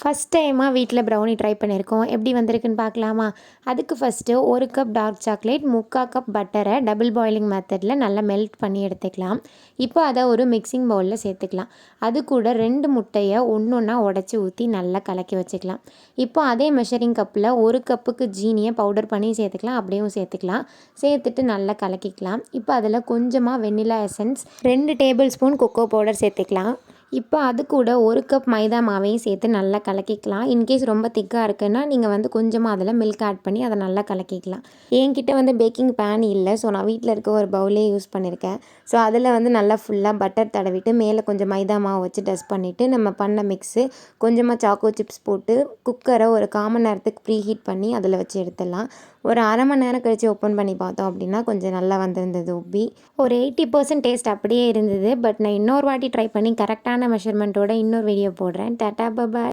First டைமாக வீட்டில் brownie try பண்ணியிருக்கோம். எப்படி வந்திருக்குன்னு பார்க்கலாமா? அதுக்கு first 1 cup dark chocolate, 3/4 cup பட்டரை டபுள் பாயிலிங் மெத்தடில் நல்லா மெல்ட் பண்ணி எடுத்துக்கலாம். இப்போ அதை ஒரு மிக்சிங் பவுலில் சேர்த்துக்கலாம். அது கூட 2 முட்டையை ஒன்றா உடச்சி ஊற்றி நல்லா கலக்கி வச்சுக்கலாம். இப்போ அதே மெஷரிங் கப்பில் 1 கப்புக்கு ஜீனியை பவுடர் பண்ணி சேர்த்துக்கலாம். அப்படியும் சேர்த்துக்கலாம். சேர்த்துட்டு நல்லா கலக்கிக்கலாம். இப்போ அதில் கொஞ்சமாக vanilla essence, 2 table spoon cocoa powder சேர்த்துக்கலாம். இப்போ அது கூட 1 கப் மைதா மாவையும் சேர்த்து நல்லா கலக்கிக்கலாம். இன்கேஸ் ரொம்ப திக்காக இருக்குன்னா நீங்கள் கொஞ்சமாக அதில் மில்க் ஆட் பண்ணி அதை நல்லா கலக்கிக்கலாம். என்கிட்ட பேக்கிங் பேன் இல்லை, ஸோ நான் வீட்டில் இருக்க ஒரு பவுலே யூஸ் பண்ணியிருக்கேன். ஸோ அதில் நல்லா ஃபுல்லாக பட்டர் தடவிட்டு மேலே கொஞ்சம் மைதா மாவு வச்சு டஸ்ட் பண்ணிவிட்டு நம்ம பண்ண மிக்ஸு கொஞ்சமாக சாக்கோ சிப்ஸ் போட்டு குக்கரை ஒரு 1/4 மணி நேரத்துக்கு ப்ரீ ஹீட் பண்ணி அதில் வச்சு எடுத்துடலாம். ஒரு அரை மணி நேரம் கழித்து ஓப்பன் பண்ணி பார்த்தோம் அப்படின்னா கொஞ்சம் நல்லா வந்திருந்தது உப்பி. ஒரு 80% டேஸ்ட் அப்படியே இருந்தது. பட் நான் இன்னொரு வாட்டி ட்ரை பண்ணி கரெக்டான மெஷர்மெண்ட்டோட இன்னொரு வீடியோ போடுறேன். டாட்டா, பாய்.